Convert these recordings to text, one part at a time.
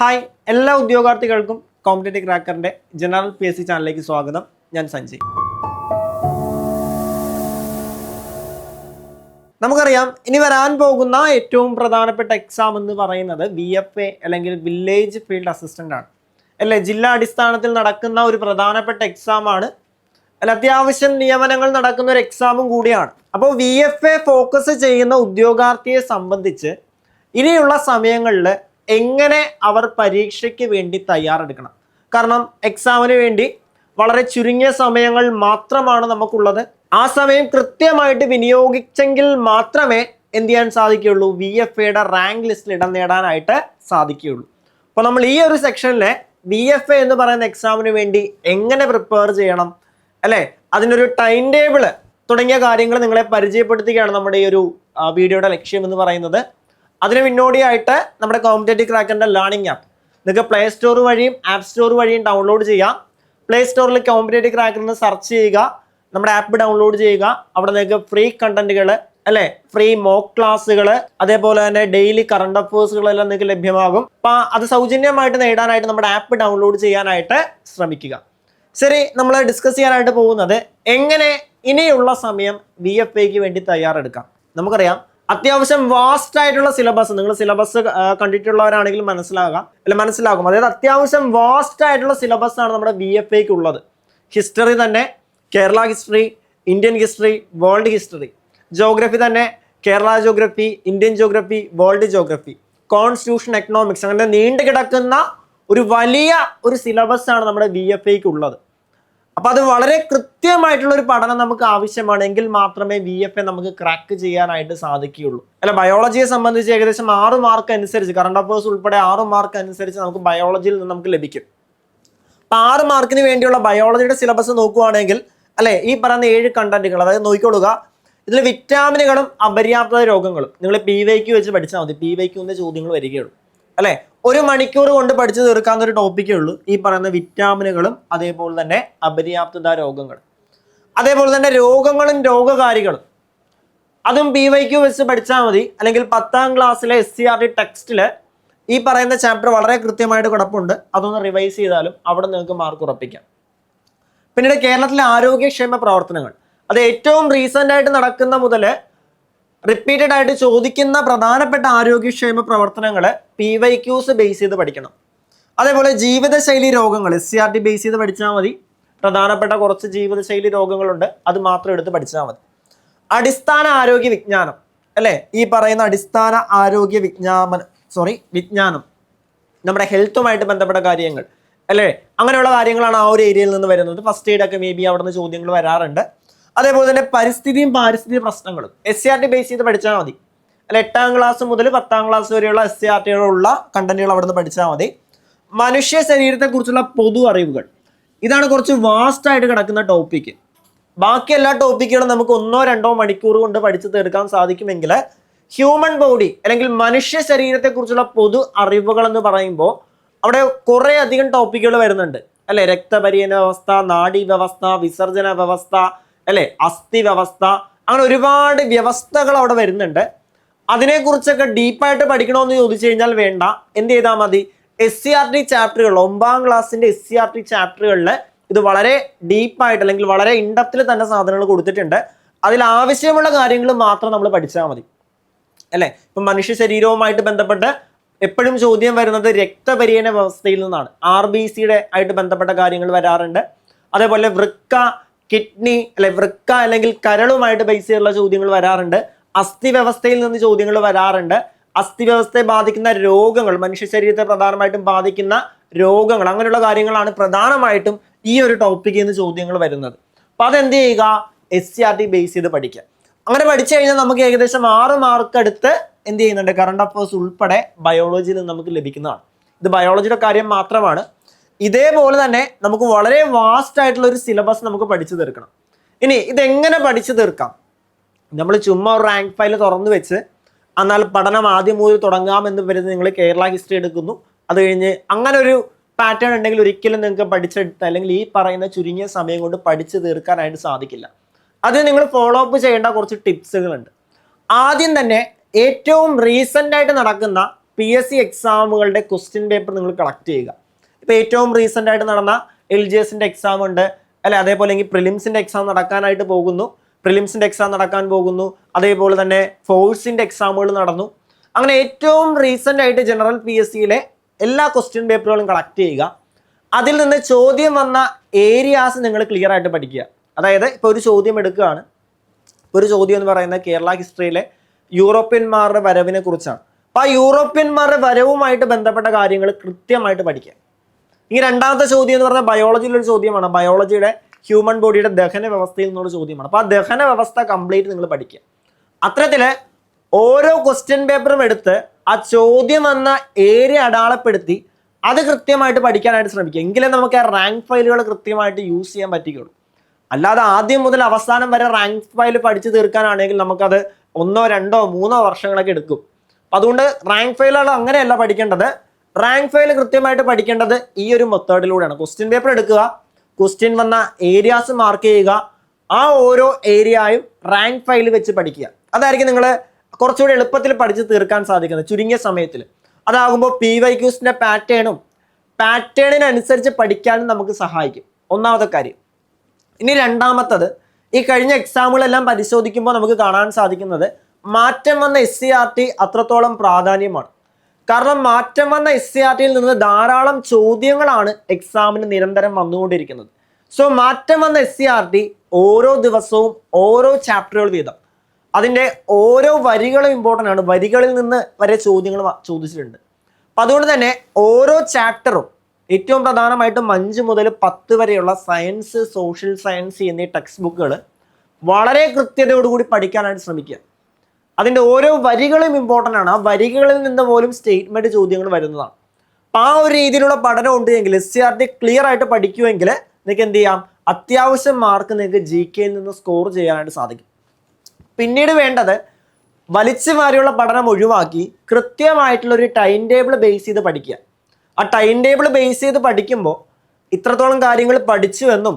Hi എല്ലാ ഉദ്യോഗാർത്ഥികൾക്കും competitive ക്രാക്കറിന്റെ general PSC ചാനലിലേക്ക് സ്വാഗതം. ഞാൻ സഞ്ജയ്. നമുക്കറിയാം ഇനി വരാൻ പോകുന്ന ഏറ്റവും പ്രധാനപ്പെട്ട എക്സാം എന്ന് പറയുന്നത് VFA അല്ലെങ്കിൽ വില്ലേജ് ഫീൽഡ് അസിസ്റ്റന്റ് ആണ് അല്ലേ. ജില്ലാ അടിസ്ഥാനത്തിൽ നടക്കുന്ന ഒരു പ്രധാനപ്പെട്ട എക്സാം ആണ്. അല്ല, അത്യാവശ്യം നിയമനങ്ങൾ നടക്കുന്ന ഒരു എക്സാമും കൂടിയാണ്. അപ്പോൾ VFA ഫോക്കസ് ചെയ്യുന്ന ഉദ്യോഗാർത്ഥിയെ സംബന്ധിച്ച് ഇനിയുള്ള സമയങ്ങളിൽ എങ്ങനെ അവർ പരീക്ഷയ്ക്ക് വേണ്ടി തയ്യാറെടുക്കണം? കാരണം എക്സാമിന് വേണ്ടി വളരെ ചുരുങ്ങിയ സമയങ്ങൾ മാത്രമാണ് നമുക്കുള്ളത്. ആ സമയം കൃത്യമായിട്ട് വിനിയോഗിച്ചെങ്കിൽ മാത്രമേ എന്ത് ചെയ്യാൻ സാധിക്കുകയുള്ളൂ, VFAയുടെ റാങ്ക് ലിസ്റ്റിൽ ഇടം നേടാനായിട്ട് സാധിക്കുകയുള്ളൂ. അപ്പോൾ നമ്മൾ ഈ ഒരു സെക്ഷനിലെ VFA എന്ന് പറയുന്ന എക്സാമിന് വേണ്ടി എങ്ങനെ പ്രിപ്പയർ ചെയ്യണം അല്ലേ, അതിനൊരു ടൈം ടേബിള് തുടങ്ങിയ കാര്യങ്ങൾ നിങ്ങളെ പരിചയപ്പെടുത്തുകയാണ് നമ്മുടെ ഈ ഒരു വീഡിയോയുടെ ലക്ഷ്യം എന്ന് പറയുന്നത്. അതിന് മുന്നോടിയായിട്ട് നമ്മുടെ കോമ്പറ്റേറ്റീവ് ക്രാക്കറിന്റെ ലേണിംഗ് ആപ്പ് നിങ്ങൾക്ക് പ്ലേ സ്റ്റോർ വഴിയും ആപ്പ് സ്റ്റോർ വഴിയും ഡൗൺലോഡ് ചെയ്യാം. പ്ലേ സ്റ്റോറിൽ കോമ്പറ്റേറ്റീവ് ക്രാക്കറിന് സെർച്ച് ചെയ്യുക, നമ്മുടെ ആപ്പ് ഡൗൺലോഡ് ചെയ്യുക. അവിടെ നിങ്ങൾക്ക് ഫ്രീ കണ്ടന്റുകൾ അല്ലെ, ഫ്രീ മോക്ക് ക്ലാസ്സുകൾ, അതേപോലെ തന്നെ ഡെയിലി കറണ്ട് അഫേഴ്സുകളെല്ലാം നിങ്ങൾക്ക് ലഭ്യമാകും. അപ്പം അത് സൗജന്യമായിട്ട് നേടാനായിട്ട് നമ്മുടെ ആപ്പ് ഡൗൺലോഡ് ചെയ്യാനായിട്ട് ശ്രമിക്കുക. ശരി, നമ്മൾ ഡിസ്കസ് ചെയ്യാനായിട്ട് പോകുന്നത് എങ്ങനെ ഇനിയുള്ള സമയം VFAക്ക് വേണ്ടി തയ്യാറെടുക്കാം. നമുക്കറിയാം അത്യാവശ്യം വാസ്റ്റ് ആയിട്ടുള്ള സിലബസ്, നിങ്ങൾ സിലബസ് കണ്ടിട്ടുള്ളവരാണെങ്കിൽ മനസ്സിലാകും. അതായത് അത്യാവശ്യം വാസ്റ്റ് ആയിട്ടുള്ള സിലബസ് ആണ് നമ്മുടെ VFAക്ക് ഉള്ളത്. ഹിസ്റ്ററി തന്നെ Kerala history, Indian history, world history. Geography തന്നെ Kerala geography, Indian geography, world geography, constitution, economics, അങ്ങനെ നീണ്ടു കിടക്കുന്ന ഒരു വലിയ ഒരു സിലബസ് ആണ് നമ്മുടെ VFAക്ക് ഉള്ളത്. അപ്പൊ അത് വളരെ കൃത്യമായിട്ടുള്ള ഒരു പഠനം നമുക്ക് ആവശ്യമാണെങ്കിൽ മാത്രമേ VFA നമുക്ക് ക്രാക്ക് ചെയ്യാനായിട്ട് സാധിക്കുകയുള്ളൂ. അല്ല, ബയോളജിയെ സംബന്ധിച്ച് ഏകദേശം 6 മാർക്ക് അനുസരിച്ച്, കറണ്ട് അഫേഴ്സ് ഉൾപ്പെടെ 6 മാർക്ക് അനുസരിച്ച് നമുക്ക് ബയോളജിയിൽ നിന്ന് നമുക്ക് ലഭിക്കും. അപ്പൊ 6 മാർക്കിന് വേണ്ടിയുള്ള ബയോളജിയുടെ സിലബസ് നോക്കുകയാണെങ്കിൽ അല്ലെ, ഈ പറയുന്ന 7 കണ്ടന്റുകൾ, അതായത് നോക്കിക്കൊള്ളുക, ഇതിൽ വിറ്റാമിനുകളും അപര്യാപ്തത രോഗങ്ങളും നിങ്ങൾ PYQ വെച്ച് പഠിച്ചാൽ മതി. PYQന്റെ ചോദ്യങ്ങൾ വരികയുള്ളൂ അല്ലെ. 1 മണിക്കൂർ കൊണ്ട് പഠിച്ചു തീർക്കാവുന്ന ഒരു ടോപ്പിക്കേ ഉള്ളൂ ഈ പറയുന്ന വിറ്റാമിനുകളും അതേപോലെ തന്നെ അപര്യാപ്തത രോഗങ്ങൾ. അതേപോലെ തന്നെ രോഗങ്ങളും രോഗകാരികളും അതും PYQ വെച്ച് പഠിച്ചാൽ മതി. അല്ലെങ്കിൽ 10ാം ക്ലാസ്സിലെ SCRT ടെക്സ്റ്റില് ഈ പറയുന്ന ചാപ്റ്റർ വളരെ കൃത്യമായിട്ട് കിടപ്പുണ്ട്. അതൊന്ന് റിവൈസ് ചെയ്താലും അവിടെ നിങ്ങൾക്ക് മാർക്ക് ഉറപ്പിക്കാം. പിന്നീട് കേരളത്തിലെ ആരോഗ്യക്ഷേമ പ്രവർത്തനങ്ങൾ, അത് ഏറ്റവും റീസെന്റ് ആയിട്ട് നടക്കുന്ന മുതൽ റിപ്പീറ്റഡ് ആയിട്ട് ചോദിക്കുന്ന പ്രധാനപ്പെട്ട ആരോഗ്യക്ഷേമ പ്രവർത്തനങ്ങൾ PYQs ബേസ് ചെയ്ത് പഠിക്കണം. അതേപോലെ ജീവിതശൈലി രോഗങ്ങൾ SCRT ബേസ് ചെയ്ത് പഠിച്ചാൽ മതി. പ്രധാനപ്പെട്ട കുറച്ച് ജീവിതശൈലി രോഗങ്ങളുണ്ട്, അത് മാത്രം എടുത്ത് പഠിച്ചാൽ മതി. അടിസ്ഥാന ആരോഗ്യ വിജ്ഞാനം അല്ലെ, ഈ പറയുന്ന അടിസ്ഥാന ആരോഗ്യ വിജ്ഞാനം നമ്മുടെ ഹെൽത്തുമായിട്ട് ബന്ധപ്പെട്ട കാര്യങ്ങൾ അല്ലേ, അങ്ങനെയുള്ള കാര്യങ്ങളാണ് ആ ഒരു ഏരിയയിൽ നിന്ന് വരുന്നത്. ഫസ്റ്റ് എയ്ഡ് ഒക്കെ അവിടെ നിന്ന് ചോദ്യങ്ങൾ വരാറുണ്ട്. അതേപോലെ തന്നെ പരിസ്ഥിതിയും പാരിസ്ഥിതിക പ്രശ്നങ്ങളും SCRT ബേസ് ചെയ്ത് പഠിച്ചാൽ മതി. അല്ല, 8ാം ക്ലാസ് മുതൽ 10ാം ക്ലാസ് വരെയുള്ള SCRTകളുള്ള കണ്ടന്റുകൾ അവിടെ നിന്ന് പഠിച്ചാൽ മതി. മനുഷ്യ ശരീരത്തെക്കുറിച്ചുള്ള പൊതു അറിവുകൾ, ഇതാണ് കുറച്ച് വാസ്റ്റ് ആയിട്ട് കിടക്കുന്ന ടോപ്പിക്ക്. ബാക്കി എല്ലാ ടോപ്പിക്കുകളും നമുക്ക് 1-2 മണിക്കൂർ കൊണ്ട് പഠിച്ചു തീർക്കാൻ സാധിക്കുമെങ്കിൽ ഹ്യൂമൻ ബോഡി അല്ലെങ്കിൽ മനുഷ്യ ശരീരത്തെക്കുറിച്ചുള്ള പൊതു അറിവുകൾ എന്ന് പറയുമ്പോൾ അവിടെ കുറേ അധികം ടോപ്പിക്കുകൾ വരുന്നുണ്ട് അല്ലെ. രക്തപര്യന വ്യവസ്ഥ, നാഡീ വ്യവസ്ഥ, വിസർജന വ്യവസ്ഥ അല്ലെ, അസ്ഥി വ്യവസ്ഥ, അങ്ങനെ ഒരുപാട് വ്യവസ്ഥകൾ അവിടെ വരുന്നുണ്ട്. അതിനെക്കുറിച്ചൊക്കെ ഡീപ്പായിട്ട് പഠിക്കണമെന്ന് ചോദിച്ചു കഴിഞ്ഞാൽ വേണ്ട, എന്ത് ചെയ്താൽ മതി, SCRT ചാപ്റ്ററുകൾ, 9ാം ക്ലാസ്സിന്റെ SCRT ചാപ്റ്ററുകളിൽ ഇത് വളരെ ഡീപ്പായിട്ട് അല്ലെങ്കിൽ വളരെ ഇൻഡെപ്തിൽ തന്നെ സാധനങ്ങൾ കൊടുത്തിട്ടുണ്ട്. അതിൽ ആവശ്യമുള്ള കാര്യങ്ങൾ മാത്രം നമ്മൾ പഠിച്ചാൽ മതി അല്ലെ. ഇപ്പം മനുഷ്യ ശരീരവുമായിട്ട് ബന്ധപ്പെട്ട് എപ്പോഴും ചോദ്യം വരുന്നത് രക്തപര്യന വ്യവസ്ഥയിൽ നിന്നാണ്. RBCയുടെ ആയിട്ട് ബന്ധപ്പെട്ട കാര്യങ്ങൾ വരാറുണ്ട്. അതേപോലെ വൃക്ക, കിഡ്നി അല്ലെ, വൃക്ക അല്ലെങ്കിൽ കരളുമായിട്ട് ബേസ് ചെയ്തുള്ള ചോദ്യങ്ങൾ വരാറുണ്ട്. അസ്ഥി വ്യവസ്ഥയിൽ നിന്ന് ചോദ്യങ്ങൾ വരാറുണ്ട്. അസ്ഥി വ്യവസ്ഥയെ ബാധിക്കുന്ന രോഗങ്ങൾ, മനുഷ്യ ശരീരത്തെ പ്രധാനമായിട്ടും ബാധിക്കുന്ന രോഗങ്ങൾ, അങ്ങനെയുള്ള കാര്യങ്ങളാണ് പ്രധാനമായിട്ടും ഈ ഒരു ടോപ്പിക്കിൽ നിന്ന് ചോദ്യങ്ങൾ വരുന്നത്. അപ്പൊ അതെന്ത് ചെയ്യുക, SCRT ബേസ് ചെയ്ത് പഠിക്കുക. അങ്ങനെ പഠിച്ചു കഴിഞ്ഞാൽ നമുക്ക് ഏകദേശം 6 മാർക്ക് അടുത്ത് എന്ത് ചെയ്യുന്നുണ്ട്, കറണ്ട് അഫേഴ്സ് ഉൾപ്പെടെ ബയോളജിയിൽ നിന്ന് നമുക്ക് ലഭിക്കുന്നതാണ്. ഇത് ബയോളജിയുടെ കാര്യം മാത്രമാണ്. ഇതേപോലെ തന്നെ നമുക്ക് വളരെ വാസ്റ്റ് ആയിട്ടുള്ള ഒരു സിലബസ് നമുക്ക് പഠിച്ചു തീർക്കണം. ഇനി ഇതെങ്ങനെ പഠിച്ചു തീർക്കാം? നമ്മൾ ചുമ്മാ ഒരു റാങ്ക് ഫയൽ തുറന്നു വെച്ച് എന്നാൽ പഠനം ആദ്യം മുതൽ തുടങ്ങാമെന്ന് വരുന്നത് നിങ്ങൾ കേരള ഹിസ്റ്ററി എടുക്കുന്നു, അത് കഴിഞ്ഞ് അങ്ങനെ ഒരു പാറ്റേൺ ഉണ്ടെങ്കിൽ ഒരിക്കലും നിങ്ങൾക്ക് പഠിച്ചെടുത്ത് അല്ലെങ്കിൽ ഈ പറയുന്ന ചുരുങ്ങിയ സമയം കൊണ്ട് പഠിച്ചു തീർക്കാനായിട്ട് സാധിക്കില്ല. അത് നിങ്ങൾ ഫോളോ അപ്പ് ചെയ്യേണ്ട കുറച്ച് ടിപ്സുകളുണ്ട്. ആദ്യം തന്നെ ഏറ്റവും റീസെന്റ് ആയിട്ട് നടക്കുന്ന PSC എക്സാമുകളുടെ ക്വസ്റ്റ്യൻ പേപ്പർ നിങ്ങൾ കളക്ട് ചെയ്യുക. ഇപ്പോൾ ഏറ്റവും റീസെൻ്റ് ആയിട്ട് നടന്ന LGSന്റെ എക്സാം ഉണ്ട് അല്ലെ, അതേപോലെ പ്രിലിംസിൻ്റെ എക്സാം നടക്കാനായിട്ട് പോകുന്നു, പ്രിലിംസിൻ്റെ എക്സാം നടക്കാൻ പോകുന്നു, അതേപോലെ തന്നെ ഫോഴ്സിൻ്റെ എക്സാമുകൾ നടന്നു. അങ്ങനെ ഏറ്റവും റീസെൻ്റ് ആയിട്ട് ജനറൽ PSCയിലെ എല്ലാ ക്വസ്റ്റ്യൻ പേപ്പറുകളും കളക്ട് ചെയ്യുക. അതിൽ നിന്ന് ചോദ്യം വന്ന ഏരിയാസ് നിങ്ങൾ ക്ലിയർ ആയിട്ട് പഠിക്കുക. അതായത് ഇപ്പോൾ ഒരു ചോദ്യം എടുക്കുകയാണ്, ഒരു ചോദ്യം എന്ന് പറയുന്നത് കേരള ഹിസ്റ്ററിയിലെ യൂറോപ്യന്മാരുടെ വരവിനെ കുറിച്ചാണ്. അപ്പോൾ ആ യൂറോപ്യന്മാരുടെ വരവുമായിട്ട് ബന്ധപ്പെട്ട കാര്യങ്ങൾ കൃത്യമായിട്ട് പഠിക്കുക. ഇനി രണ്ടാമത്തെ ചോദ്യം എന്ന് പറഞ്ഞാൽ ബയോളജിയിലൊരു ചോദ്യമാണ്, ബയോളജിയുടെ ഹ്യൂമൻ ബോഡിയുടെ ദഹന വ്യവസ്ഥയിൽ നിന്നുള്ള ചോദ്യമാണ്. അപ്പോൾ ആ ദഹന വ്യവസ്ഥ കംപ്ലീറ്റ് നിങ്ങൾ പഠിക്കുക. അത്തരത്തിൽ ഓരോ ക്വസ്റ്റ്യൻ പേപ്പറും എടുത്ത് ആ ചോദ്യം വന്ന ഏരിയ അടയാളപ്പെടുത്തി അത് കൃത്യമായിട്ട് പഠിക്കാനായിട്ട് ശ്രമിക്കുക. എങ്കിലേ നമുക്ക് ആ റാങ്ക് ഫയലുകൾ കൃത്യമായിട്ട് യൂസ് ചെയ്യാൻ പറ്റുകയുള്ളൂ. അല്ലാതെ ആദ്യം മുതൽ അവസാനം വരെ റാങ്ക് ഫയൽ പഠിച്ചു തീർക്കാനാണെങ്കിൽ നമുക്കത് 1, 2, 3 വർഷങ്ങളൊക്കെ എടുക്കും. അതുകൊണ്ട് റാങ്ക് ഫയലുകൾ അങ്ങനെയല്ല പഠിക്കേണ്ടത്. റാങ്ക് ഫയൽ കൃത്യമായിട്ട് പഠിക്കേണ്ടത് ഈ ഒരു മെത്തേഡിലൂടെയാണ്. ക്വസ്റ്റ്യൻ പേപ്പർ എടുക്കുക, ക്വസ്റ്റ്യൻ വന്ന ഏരിയാസ് മാർക്ക് ചെയ്യുക, ആ ഓരോ ഏരിയയും റാങ്ക് ഫയൽ വെച്ച് പഠിക്കുക. അതായിരിക്കും നിങ്ങൾ കുറച്ചുകൂടി എളുപ്പത്തിൽ പഠിച്ച് തീർക്കാൻ സാധിക്കുന്നത് ചുരുങ്ങിയ സമയത്തിൽ. അതാകുമ്പോൾ PYQസിൻ്റെ പാറ്റേണിനനുസരിച്ച് പഠിക്കാനും നമുക്ക് സഹായിക്കും. ഒന്നാമത്തെ കാര്യം. ഇനി രണ്ടാമത്തത്, ഈ കഴിഞ്ഞ എക്സാമുകളെല്ലാം പരിശോധിക്കുമ്പോൾ നമുക്ക് കാണാൻ സാധിക്കുന്നത് മാറ്റം വന്ന SCERT അത്രത്തോളം പ്രാധാന്യമാണ്. കാരണം മാറ്റം വന്ന SCERTയിൽ നിന്ന് ധാരാളം ചോദ്യങ്ങളാണ് എക്സാമിന് നിരന്തരം വന്നുകൊണ്ടിരിക്കുന്നത്. സോ മാറ്റം വന്ന SCERT ഓരോ ദിവസവും ഓരോ ചാപ്റ്ററുകൾ വീതം, അതിൻ്റെ ഓരോ വരികളും ഇമ്പോർട്ടൻ്റ് ആണ്. വരികളിൽ നിന്ന് വരെ ചോദ്യങ്ങൾ ചോദിച്ചിട്ടുണ്ട്. അപ്പം അതുകൊണ്ട് തന്നെ ഓരോ ചാപ്റ്ററും ഏറ്റവും പ്രധാനമായിട്ടും 5 മുതൽ 10 വരെയുള്ള സയൻസ്, സോഷ്യൽ സയൻസ് എന്നീ ടെക്സ്റ്റ് ബുക്കുകൾ വളരെ കൃത്യതയോടുകൂടി പഠിക്കാനായിട്ട് ശ്രമിക്കുക. അതിൻ്റെ ഓരോ വരികളും ഇമ്പോർട്ടൻ്റ് ആണ്. ആ വരികളിൽ നിന്ന് പോലും സ്റ്റേറ്റ്മെൻറ്റ് ചോദ്യങ്ങൾ വരുന്നതാണ്. അപ്പം ആ ഒരു രീതിയിലുള്ള പഠനം ഉണ്ടെങ്കിൽ SCERT ക്ലിയർ ആയിട്ട് പഠിക്കുമെങ്കിൽ നിങ്ങൾക്ക് എന്ത് ചെയ്യാം, അത്യാവശ്യം മാർക്ക് നിങ്ങൾക്ക് GKയിൽ നിന്ന് സ്കോർ ചെയ്യാനായിട്ട് സാധിക്കും. പിന്നീട് വേണ്ടത് വലിച്ചു മാറിയുള്ള പഠനം ഒഴിവാക്കി കൃത്യമായിട്ടുള്ള ഒരു ടൈം ടേബിൾ ബേസ് ചെയ്ത് പഠിക്കുക. ആ ടൈം ടേബിൾ ബേസ് ചെയ്ത് പഠിക്കുമ്പോൾ ഇത്രത്തോളം കാര്യങ്ങൾ പഠിച്ചുവെന്നും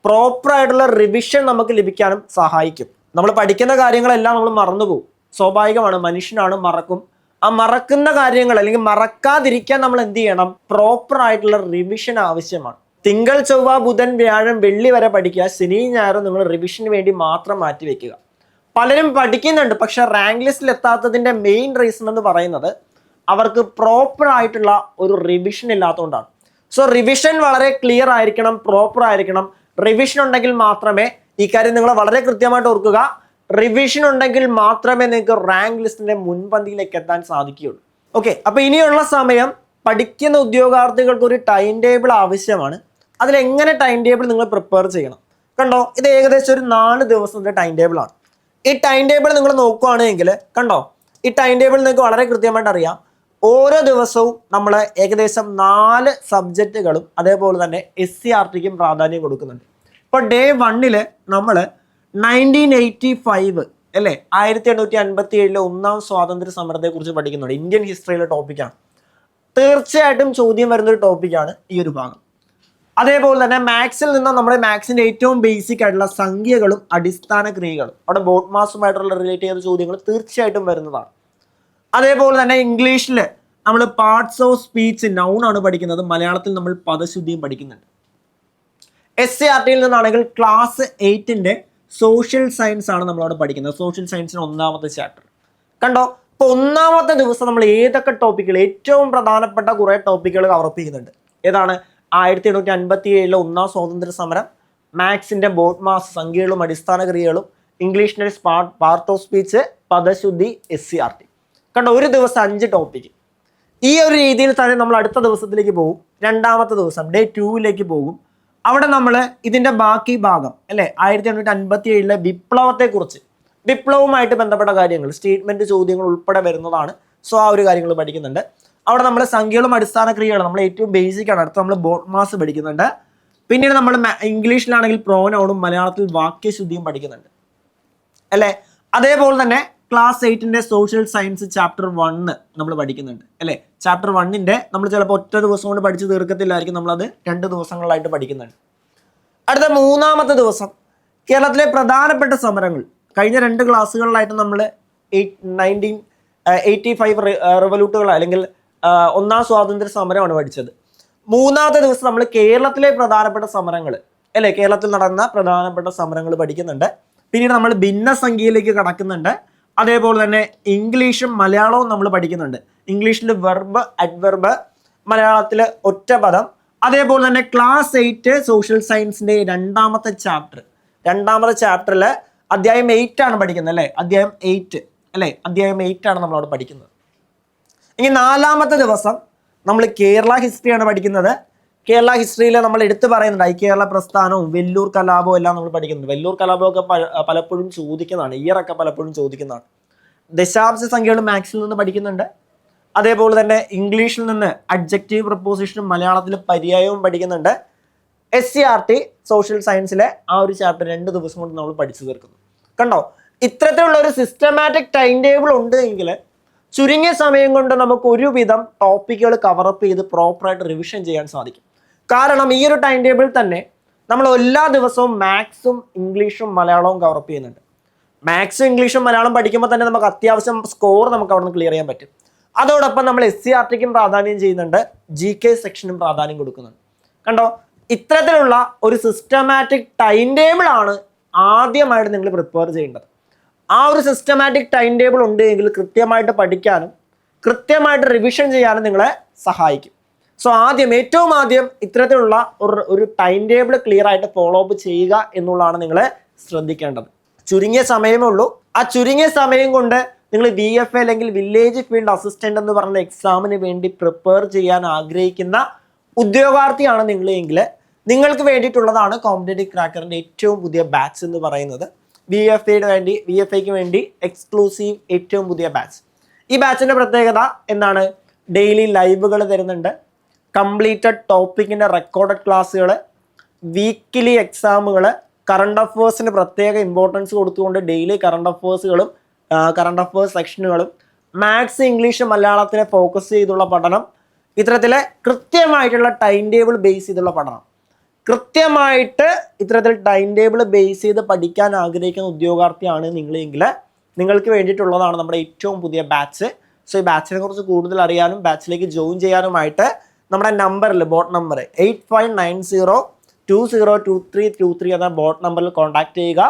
പ്രോപ്പറായിട്ടുള്ള റിവിഷൻ നമുക്ക് ലഭിക്കാനും സഹായിക്കും. നമ്മൾ പഠിക്കുന്ന കാര്യങ്ങളെല്ലാം നമ്മൾ മറന്നുപോകും, സ്വാഭാവികമാണ്, മനുഷ്യനാണ്, മറക്കും. ആ മറക്കുന്ന കാര്യങ്ങൾ അല്ലെങ്കിൽ മറക്കാതിരിക്കാൻ നമ്മൾ എന്ത് ചെയ്യണം, പ്രോപ്പറായിട്ടുള്ള റിവിഷൻ ആവശ്യമാണ്. തിങ്കൾ, ചൊവ്വ, ബുധൻ, വ്യാഴം, വെള്ളി വരെ പഠിക്കുക. ശനി, ഞായറും നിങ്ങൾ റിവിഷന് വേണ്ടി മാത്രം മാറ്റി വെക്കുക. പലരും പഠിക്കുന്നുണ്ട്, പക്ഷെ റാങ്ക് ലിസ്റ്റിൽ എത്താത്തതിൻ്റെ മെയിൻ റീസൺ എന്ന് പറയുന്നത് അവർക്ക് പ്രോപ്പർ ആയിട്ടുള്ള ഒരു റിവിഷൻ ഇല്ലാത്തതുകൊണ്ടാണ്. സോ റിവിഷൻ വളരെ ക്ലിയർ ആയിരിക്കണം, പ്രോപ്പർ ആയിരിക്കണം. റിവിഷൻ ഉണ്ടെങ്കിൽ മാത്രമേ, ഈ കാര്യം നിങ്ങൾ വളരെ കൃത്യമായിട്ട് ഓർക്കുക, റിവിഷൻ ഉണ്ടെങ്കിൽ മാത്രമേ നിങ്ങൾക്ക് റാങ്ക് ലിസ്റ്റിന്റെ മുൻപന്തിയിലേക്ക് എത്താൻ സാധിക്കുകയുള്ളൂ. ഓക്കെ, അപ്പോൾ ഇനിയുള്ള സമയം പഠിക്കുന്ന ഉദ്യോഗാർത്ഥികൾക്ക് ഒരു ടൈം ടേബിൾ ആവശ്യമാണ്. അതിലെങ്ങനെ ടൈം ടേബിൾ നിങ്ങൾ പ്രിപ്പയർ ചെയ്യണം? കണ്ടോ, ഇത് ഏകദേശം ഒരു 4 ദിവസത്തെ ടൈം ടേബിളാണ്. ഈ ടൈം ടേബിൾ നിങ്ങൾ നോക്കുകയാണെങ്കിൽ കണ്ടോ, ഈ ടൈം ടേബിൾ നിങ്ങൾക്ക് വളരെ കൃത്യമായിട്ട് അറിയാം. ഓരോ ദിവസവും നമ്മൾ ഏകദേശം 4 സബ്ജക്റ്റുകളും അതേപോലെ തന്നെ SCERTക്കും പ്രാധാന്യം കൊടുക്കുന്നുണ്ട്. ഇപ്പോൾ ഡേ 1 നമ്മൾ 1985 അല്ലേ, 1857 ഒന്നാം സ്വാതന്ത്ര്യ സമരത്തെക്കുറിച്ച് പഠിക്കുന്നുണ്ട്. ഇന്ത്യൻ ഹിസ്റ്ററിയിലെ ടോപ്പിക്കാണ്. തീർച്ചയായിട്ടും ചോദ്യം വരുന്നൊരു ടോപ്പിക്കാണ് ഈ ഒരു ഭാഗം. അതേപോലെ തന്നെ മാത്സിൽ നിന്ന് നമ്മുടെ മാത്സിൻ്റെ ഏറ്റവും ബേസിക് ആയിട്ടുള്ള സംഖ്യകളും അടിസ്ഥാന ക്രിയകളും, അവിടെ ബോട്ട് മാസുമായിട്ടുള്ള റിലേറ്റ് ചെയ്ത ചോദ്യങ്ങൾ തീർച്ചയായിട്ടും വരുന്നതാണ്. അതേപോലെ തന്നെ ഇംഗ്ലീഷിൽ നമ്മൾ പാർട്സ് ഓഫ് സ്പീച്ച് നൗൺ ആണ് പഠിക്കുന്നത്. മലയാളത്തിൽ നമ്മൾ പദശുദ്ധിയും പഠിക്കുന്നുണ്ട്. SCERTയിൽ നിന്നാണെങ്കിൽ ക്ലാസ് 8ന്റെ സോഷ്യൽ സയൻസ് ആണ് നമ്മളവിടെ പഠിക്കുന്നത്. സോഷ്യൽ സയൻസിന് 1ാമത്തെ ചാപ്റ്റർ കണ്ടോ. ഇപ്പോൾ 1ാമത്തെ ദിവസം നമ്മൾ ഏതൊക്കെ ടോപ്പിക്കുകൾ, ഏറ്റവും പ്രധാനപ്പെട്ട കുറേ ടോപ്പിക്കുകൾ കവർ ചെയ്യുന്നുണ്ട്. ഏതാണ്? 1857 ഒന്നാം സ്വാതന്ത്ര്യ സമരം, മാത്സിൻ്റെ ബോട്ട് മാസ്, സംഖ്യകളും അടിസ്ഥാന ക്രിയകളും, ഇംഗ്ലീഷിൻ്റെ പാർട്ട് ഓഫ് സ്പീച്ച്, പദശുദ്ധി, SCERT. കണ്ടോ, ഒരു ദിവസം 5 ടോപ്പിക്ക്. ഈ ഒരു രീതിയിൽ തന്നെ നമ്മൾ അടുത്ത ദിവസത്തിലേക്ക് പോകും. 2ാമത്തെ ദിവസം ഡേ 2ലേക്ക് പോകും. അവിടെ നമ്മൾ ഇതിൻ്റെ ബാക്കി ഭാഗം അല്ലേ, 1857 വിപ്ലവത്തെക്കുറിച്ച്, വിപ്ലവവുമായിട്ട് ബന്ധപ്പെട്ട കാര്യങ്ങൾ, സ്റ്റേറ്റ്മെൻറ്റ് ചോദ്യങ്ങൾ ഉൾപ്പെടെ വരുന്നതാണ്. സോ ആ ഒരു കാര്യങ്ങൾ പഠിക്കുന്നുണ്ട്. അവിടെ നമ്മൾ സംഖ്യകളും അടിസ്ഥാന ക്രിയകളും നമ്മൾ ഏറ്റവും ബേസിക് ആണ്. അടുത്ത് നമ്മൾ ബോട്ട് മാസ് പഠിക്കുന്നുണ്ട്. പിന്നീട് നമ്മൾ ഇംഗ്ലീഷിലാണെങ്കിൽ പ്രോനൗണും മലയാളത്തിൽ വാക്യശുദ്ധിയും പഠിക്കുന്നുണ്ട് അല്ലേ. അതേപോലെ തന്നെ ക്ലാസ് 8ന്റെ സോഷ്യൽ സയൻസ് ചാപ്റ്റർ 1 നമ്മൾ പഠിക്കുന്നുണ്ട് അല്ലേ. ചാപ്റ്റർ 1ന്റെ നമ്മൾ ചിലപ്പോൾ ഒറ്റ ദിവസം കൊണ്ട് പഠിച്ച് തീർക്കത്തില്ലായിരിക്കും, നമ്മളത് 2 ദിവസങ്ങളായിട്ട് പഠിക്കുന്നുണ്ട്. അടുത്ത 3ാമത്തെ ദിവസം കേരളത്തിലെ പ്രധാനപ്പെട്ട സമരങ്ങൾ. കഴിഞ്ഞ 2 ക്ലാസ്സുകളിലായിട്ട് നമ്മൾ 85 റിവല്യൂട്ടുകൾ അല്ലെങ്കിൽ ഒന്നാം സ്വാതന്ത്ര്യ സമരമാണ് പഠിച്ചത്. മൂന്നാമത്തെ ദിവസം നമ്മൾ കേരളത്തിലെ പ്രധാനപ്പെട്ട സമരങ്ങൾ അല്ലെ, കേരളത്തിൽ നടന്ന പ്രധാനപ്പെട്ട സമരങ്ങൾ പഠിക്കുന്നുണ്ട്. പിന്നീട് നമ്മൾ ഭിന്നസംഖ്യയിലേക്ക് കടക്കുന്നുണ്ട്. അതേപോലെ തന്നെ ഇംഗ്ലീഷും മലയാളവും നമ്മൾ പഠിക്കുന്നുണ്ട്. ഇംഗ്ലീഷിൽ വെർബ്, അഡ്വെർബ്, മലയാളത്തിൽ ഒറ്റപദം. അതേപോലെ തന്നെ ക്ലാസ് 8 സോഷ്യൽ സയൻസിന്റെ രണ്ടാമത്തെ ചാപ്റ്ററിൽ അധ്യായം 8 ആണ് പഠിക്കുന്നത് അല്ലേ, അധ്യായം 8 ആണ് നമ്മൾ അവിടെ പഠിക്കുന്നത്. ഇനി നാലാമത്തെ ദിവസം നമ്മൾ കേരള ഹിസ്റ്ററിയാണ് പഠിക്കുന്നത്. കേരള ഹിസ്റ്ററിയിൽ നമ്മൾ എടുത്തു പറയുന്നുണ്ട് ഐക്യകേരള പ്രസ്ഥാനവും വെല്ലൂർ കലാപവും എല്ലാം നമ്മൾ പഠിക്കുന്നുണ്ട്. വെല്ലൂർ കലാപമൊക്കെ പലപ്പോഴും ചോദിക്കുന്നതാണ്, ഇയറൊക്കെ പലപ്പോഴും ചോദിക്കുന്നതാണ്. ദശാംശ സംഖ്യകൾ മാത്സിൽ നിന്ന് പഠിക്കുന്നുണ്ട്. അതേപോലെ തന്നെ ഇംഗ്ലീഷിൽ നിന്ന് അഡ്ജക്റ്റീവ് പ്രപ്പോസിഷനും മലയാളത്തിൽ പര്യായവും പഠിക്കുന്നുണ്ട്. SCERT സോഷ്യൽ സയൻസിലെ ആ ഒരു ചാപ്റ്റർ 2 ദിവസം കൊണ്ട് നമ്മൾ പഠിച്ചു തീർക്കുന്നു. കണ്ടോ, ഇത്തരത്തിലുള്ള ഒരു സിസ്റ്റമാറ്റിക് ടൈം ടേബിൾ ഉണ്ട് എങ്കിൽ ചുരുങ്ങിയ സമയം കൊണ്ട് നമുക്ക് ഒരുവിധം ടോപ്പിക്കുകൾ കവറപ്പ് ചെയ്ത് പ്രോപ്പറായിട്ട് റിവിഷൻ ചെയ്യാൻ സാധിക്കും. കാരണം ഈ ഒരു ടൈം ടേബിൾ തന്നെ നമ്മൾ എല്ലാ ദിവസവും മാത്സും ഇംഗ്ലീഷും മലയാളവും കവറപ്പ് ചെയ്യുന്നുണ്ട്. മാത്സും ഇംഗ്ലീഷും മലയാളം പഠിക്കുമ്പോൾ തന്നെ നമുക്ക് അത്യാവശ്യം സ്കോർ നമുക്ക് അവിടെ നിന്ന് ക്ലിയർ ചെയ്യാൻ പറ്റും. അതോടൊപ്പം നമ്മൾ SCERTക്കും പ്രാധാന്യം ചെയ്യുന്നുണ്ട്, GK സെക്ഷനും പ്രാധാന്യം കൊടുക്കുന്നുണ്ട്. കണ്ടോ, ഇത്തരത്തിലുള്ള ഒരു സിസ്റ്റമാറ്റിക് ടൈം ടേബിൾ ആണ് ആദ്യമായിട്ട് നിങ്ങൾ പ്രിപ്പയർ ചെയ്യേണ്ടത്. ആ ഒരു സിസ്റ്റമാറ്റിക് ടൈം ടേബിൾ ഉണ്ട് എങ്കിൽ കൃത്യമായിട്ട് പഠിക്കാനും കൃത്യമായിട്ട് റിവിഷൻ ചെയ്യാനും നിങ്ങളെ സഹായിക്കും. സോ ഏറ്റവും ആദ്യം ഇത്തരത്തിലുള്ള ഒരു ടൈം ടേബിൾ ക്ലിയർ ആയിട്ട് ഫോളോ അപ്പ് ചെയ്യുക എന്നുള്ളതാണ് നിങ്ങൾ ശ്രദ്ധിക്കേണ്ടത്. ചുരുങ്ങിയ സമയമേ ഉള്ളൂ. ആ ചുരുങ്ങിയ സമയം കൊണ്ട് നിങ്ങൾ VFA അല്ലെങ്കിൽ വില്ലേജ് ഫീൽഡ് അസിസ്റ്റന്റ് എന്ന് പറയുന്ന എക്സാമിന് വേണ്ടി പ്രിപ്പയർ ചെയ്യാൻ ആഗ്രഹിക്കുന്ന ഉദ്യോഗാർത്ഥിയാണ് നിങ്ങൾ എങ്കിൽ നിങ്ങൾക്ക് വേണ്ടിയിട്ടുള്ളതാണ് കോമ്പറ്റേറ്റീവ് ക്രാക്കറിന്റെ ഏറ്റവും പുതിയ ബാച്ച് എന്ന് പറയുന്നത്. VFAക്ക് വേണ്ടി എക്സ്ക്ലൂസീവ് ഏറ്റവും പുതിയ ബാച്ച്. ഈ ബാച്ചിന്റെ പ്രത്യേകത എന്താണ്? ഡെയിലി ലൈവുകൾ തരുന്നുണ്ട്, കംപ്ലീറ്റഡ് ടോപ്പിക്കിന്റെ റെക്കോർഡഡ് ക്ലാസ്സുകൾ, വീക്കിലി എക്സാമുകൾ, കറണ്ട് അഫേഴ്സിന് പ്രത്യേക ഇമ്പോർട്ടൻസ് കൊടുത്തുകൊണ്ട് ഡെയിലി കറണ്ട് അഫേഴ്സ് സെക്ഷനുകളും, മാത്സ് ഇംഗ്ലീഷ് മലയാളത്തിനെ ഫോക്കസ് ചെയ്തുള്ള പഠനം, ഇത്തരത്തിലെ കൃത്യമായിട്ടുള്ള ടൈം ടേബിൾ ബേസ് ചെയ്തുള്ള പഠനം. കൃത്യമായിട്ട് ഇത്തരത്തിൽ ടൈം ടേബിൾ ബേസ് ചെയ്ത് പഠിക്കാൻ ആഗ്രഹിക്കുന്ന ഉദ്യോഗാർത്ഥിയാണ് നിങ്ങളെങ്കിൽ നിങ്ങൾക്ക് വേണ്ടിയിട്ടുള്ളതാണ് നമ്മുടെ ഏറ്റവും പുതിയ ബാച്ച്. സോ ഈ ബാച്ചിനെ കുറിച്ച് കൂടുതൽ അറിയാനും ബാച്ചിലേക്ക് ജോയിൻ ചെയ്യാനുമായിട്ട് നമ്മുടെ നമ്പറിൽ ബോട്ട് നമ്പർ 8590202323 എന്ന ബോട്ട് നമ്പറിൽ കോൺടാക്ട് ചെയ്യുക.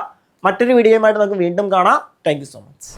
മറ്റൊരു വീഡിയോയുമായിട്ട് നമുക്ക് വീണ്ടും കാണാം. Thank you so much.